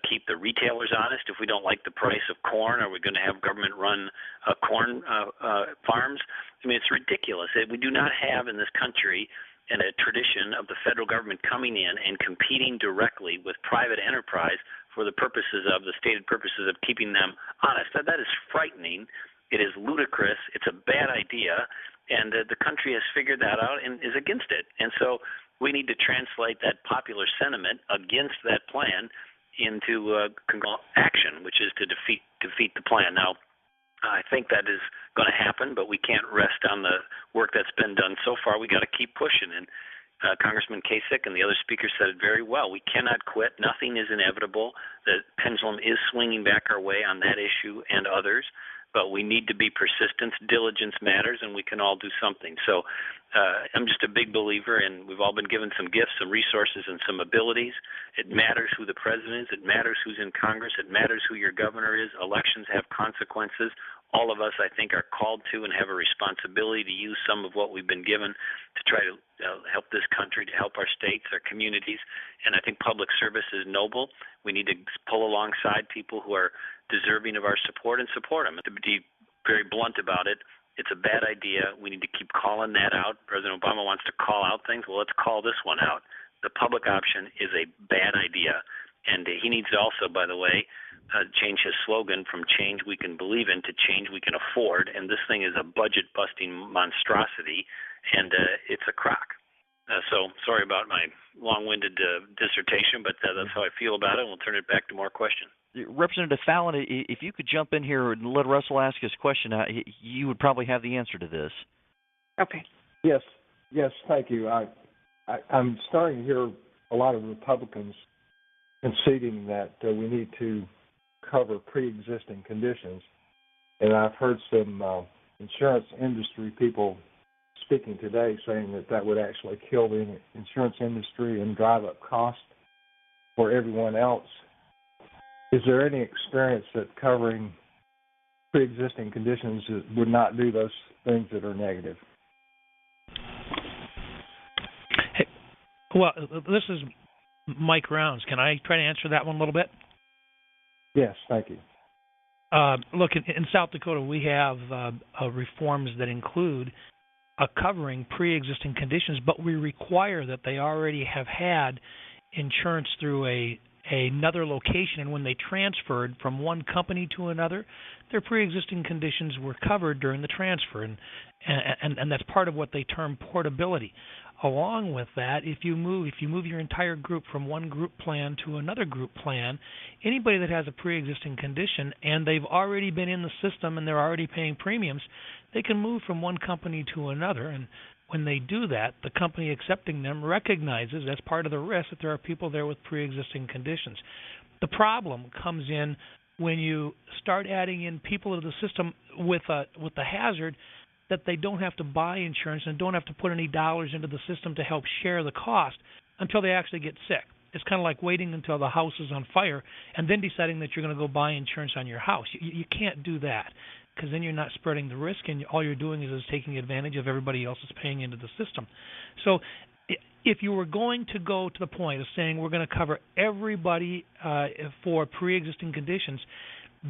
keep the retailers honest? If we don't like the price of corn, are we going to have government-run corn farms? I mean, it's ridiculous. We do not have in this country a tradition of the federal government coming in and competing directly with private enterprise for the purposes of the stated purposes of keeping them honest. That is frightening. It is ludicrous. It's a bad idea. And the country has figured that out and is against it. And so we need to translate that popular sentiment against that plan into congressional action, which is to defeat the plan. Now, I think that is going to happen, but we can't rest on the work that's been done so far. We got to keep pushing. And Congressman Kasich and the other speakers said it very well. We cannot quit. Nothing is inevitable. The pendulum is swinging back our way on that issue and others. But we need to be persistent. Diligence matters, and we can all do something. So I'm just a big believer, and we've all been given some gifts, some resources, and some abilities. It matters who the president is. It matters who's in Congress. It matters who your governor is. Elections have consequences. All of us, I think, are called to and have a responsibility to use some of what we've been given to try to help this country, to help our states, our communities. And I think public service is noble. We need to pull alongside people who are deserving of our support and support them. To be very blunt about it, it's a bad idea. We need to keep calling that out. President Obama wants to call out things. Well, let's call this one out. The public option is a bad idea. And he needs to also, by the way, change his slogan from change we can believe in to change we can afford. And this thing is a budget-busting monstrosity, and it's a crock. So sorry about my long-winded dissertation, but that's how I feel about it. And we'll turn it back to more questions. Representative Fallin, if you could jump in here and let Russell ask his question, you would probably have the answer to this. Okay. Yes, thank you. I'm starting to hear a lot of Republicans conceding that we need to cover pre-existing conditions, and I've heard some insurance industry people speaking today saying that would actually kill the insurance industry and drive up costs for everyone else. Is there any experience that covering pre-existing conditions would not do those things that are negative? Hey, well, this is Mike Rounds. Can I try to answer that one a little bit? Yes, thank you. Look, in South Dakota, we have reforms that include covering pre-existing conditions, but we require that they already have had insurance through another location, and when they transferred from one company to another, their pre-existing conditions were covered during the transfer, and that's part of what they term portability. Along with that, if you move your entire group from one group plan to another group plan, anybody that has a pre-existing condition and they've already been in the system and they're already paying premiums, they can move from one company to another, and when they do that, the company accepting them recognizes as part of the risk that there are people there with pre-existing conditions. The problem comes in when you start adding in people to the system with the hazard that they don't have to buy insurance and don't have to put any dollars into the system to help share the cost until they actually get sick. It's kind of like waiting until the house is on fire and then deciding that you're going to go buy insurance on your house. You can't do that, because then you're not spreading the risk, and all you're doing is taking advantage of everybody else that's paying into the system. So if you were going to go to the point of saying we're going to cover everybody for pre-existing conditions,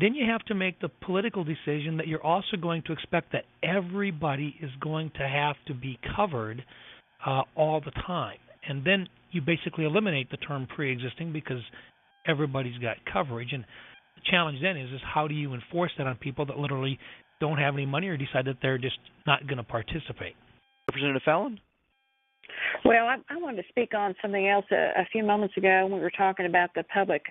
then you have to make the political decision that you're also going to expect that everybody is going to have to be covered all the time. And then you basically eliminate the term pre-existing because everybody's got coverage. And the challenge then is how do you enforce that on people that literally don't have any money or decide that they're just not going to participate? Representative Fallin? Well, I wanted to speak on something else a few moments ago when we were talking about the public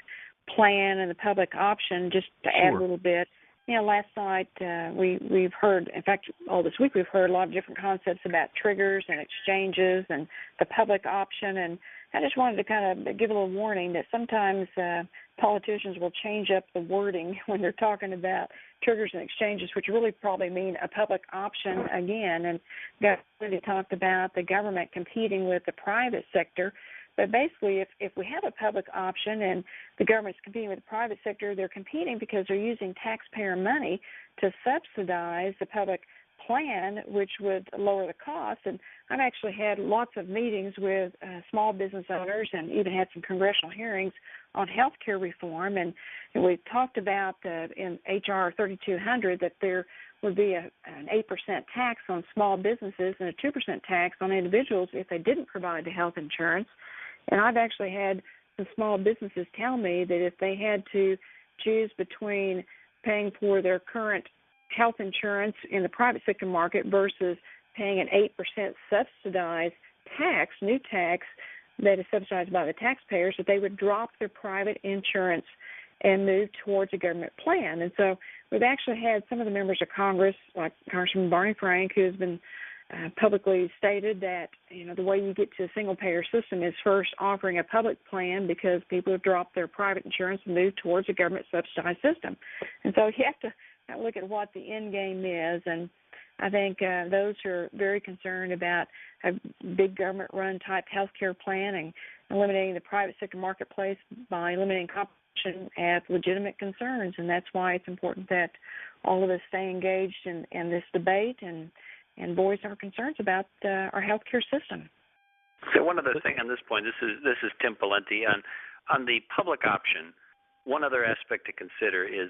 plan and the public option, just to add a little bit. You know, last night we've heard, in fact, all this week we've heard a lot of different concepts about triggers and exchanges and the public option, and I just wanted to kind of give a little warning that sometimes politicians will change up the wording when they're talking about triggers and exchanges, which really probably mean a public option again. And we talked about the government competing with the private sector But basically, if we have a public option and the government's competing with the private sector, they're competing because they're using taxpayer money to subsidize the public plan, which would lower the cost. And I've actually had lots of meetings with small business owners and even had some congressional hearings on health care reform. And we talked about in H.R. 3200 that there would be an 8% tax on small businesses and a 2% tax on individuals if they didn't provide the health insurance. And I've actually had some small businesses tell me that if they had to choose between paying for their current health insurance in the private sector market versus paying an 8% subsidized tax, new tax that is subsidized by the taxpayers, that they would drop their private insurance and move towards a government plan. And so we've actually had some of the members of Congress, like Congressman Barney Frank, who has been publicly stated that, you know, the way you get to a single-payer system is first offering a public plan because people have dropped their private insurance and moved towards a government-subsidized system. And so you have to look at what the end game is, and I think those who are very concerned about a big government-run type health care plan and eliminating the private sector marketplace by eliminating competition have legitimate concerns, and that's why it's important that all of us stay engaged in this debate and voice our concerns about our health care system. So one other thing on this point, this is Tim Pawlenty. On the public option, one other aspect to consider is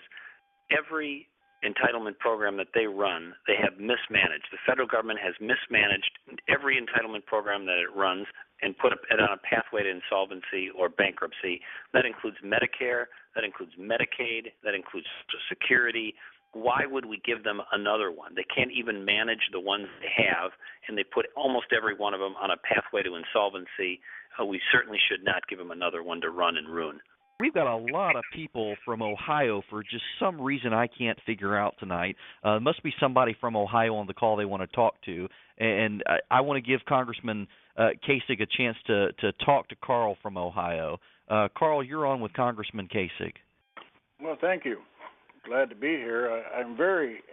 every entitlement program that they run, they have mismanaged. The federal government has mismanaged every entitlement program that it runs and put it on a pathway to insolvency or bankruptcy. That includes Medicare, that includes Medicaid, that includes Social Security. Why would we give them another one? They can't even manage the ones they have, and they put almost every one of them on a pathway to insolvency. We certainly should not give them another one to run and ruin. We've got a lot of people from Ohio for just some reason I can't figure out tonight. Must be somebody from Ohio on the call they want to talk to. And I want to give Congressman Kasich a chance to talk to Carl from Ohio. Carl, you're on with Congressman Kasich. Well, thank you. Glad to be here. I'm very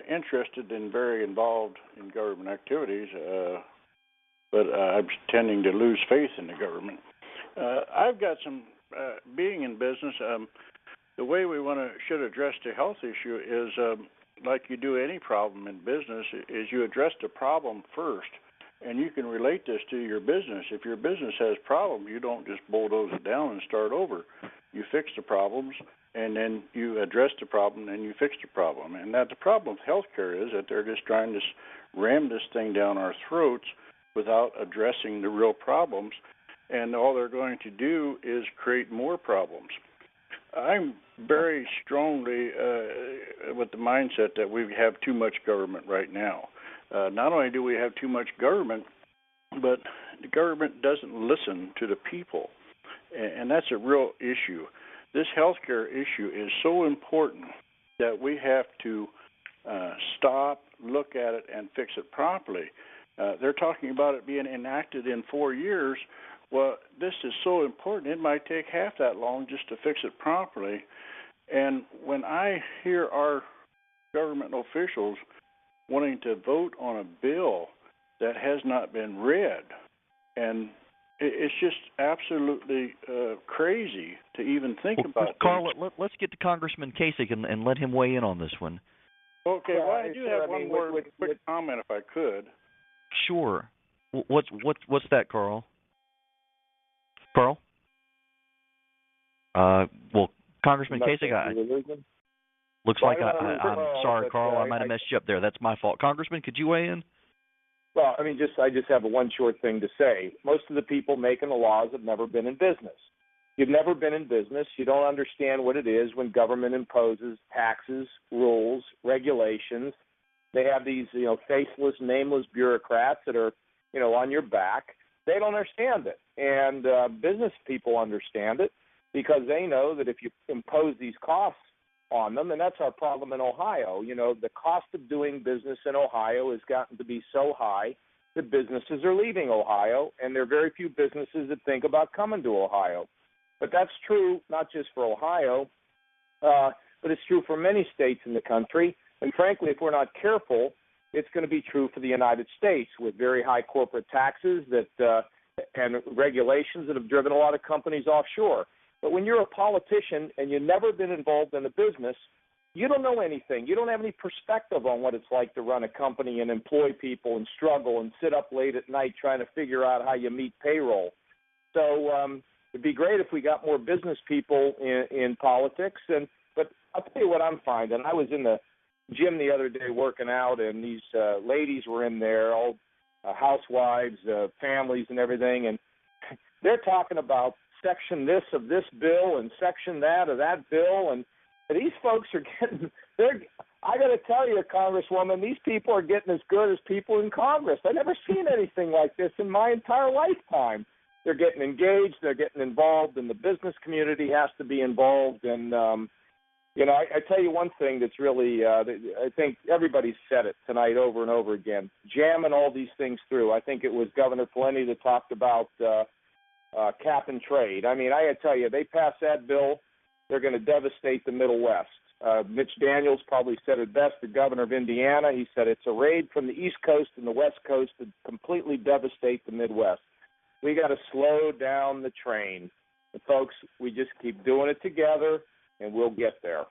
interested and very involved in government activities, but I'm tending to lose faith in the government. I've got some, being in business, the way we should address the health issue is like you do any problem in business, is you address the problem first, and you can relate this to your business. If your business has problems, you don't just bulldoze it down and start over. You fix the problems, and then you address the problem, and you fix the problem. And that the problem with healthcare is that they're just trying to ram this thing down our throats without addressing the real problems, and all they're going to do is create more problems. I'm very strongly with the mindset that we have too much government right now. Not only do we have too much government, but the government doesn't listen to the people, and that's a real issue. This healthcare issue is so important that we have to stop, look at it, and fix it properly. They're talking about it being enacted in 4 years. Well, this is so important, it might take half that long just to fix it properly. And when I hear our government officials wanting to vote on a bill that has not been read, and it's just absolutely crazy to even think about. Carl, let's get to Congressman Kasich and let him weigh in on this one. Okay, well, I do have one more quick comment, if I could. Sure. What's that, Carl? Carl? Well, Congressman Kasich, looks like I'm sorry, Carl. I might have messed you up there. That's my fault. Congressman, could you weigh in? Well, I mean, I just have one short thing to say. Most of the people making the laws have never been in business. You've never been in business. You don't understand what it is when government imposes taxes, rules, regulations. They have these, faceless, nameless bureaucrats that are, on your back. They don't understand it. And business people understand it because they know that if you impose these costs on them, and that's our problem in Ohio. The cost of doing business in Ohio has gotten to be so high that businesses are leaving Ohio, and there are very few businesses that think about coming to Ohio. But that's true not just for Ohio, but it's true for many states in the country. And frankly, if we're not careful, it's going to be true for the United States with very high corporate taxes that and regulations that have driven a lot of companies offshore. But when you're a politician and you've never been involved in a business, you don't know anything. You don't have any perspective on what it's like to run a company and employ people and struggle and sit up late at night trying to figure out how you meet payroll. So it'd be great if we got more business people in politics. But I'll tell you what I'm finding. I was in the gym the other day working out, and these ladies were in there, all housewives, families and everything, and they're talking about section this of this bill and section that of that bill, and these folks are getting, I got to tell you, Congresswoman, these people are getting as good as people in Congress. I've never seen anything like this in my entire lifetime. They're getting engaged, they're getting involved, and the business community has to be involved. And, I tell you one thing that's really, I think everybody's said it tonight over and over again, jamming all these things through. I think it was Governor Pawlenty that talked about cap and trade. I mean, I got to tell you, they pass that bill, they're going to devastate the Middle West. Mitch Daniels probably said it best, the governor of Indiana. He said it's a raid from the East Coast and the West Coast to completely devastate the Midwest. We got to slow down the train. And folks, we just keep doing it together, and we'll get there.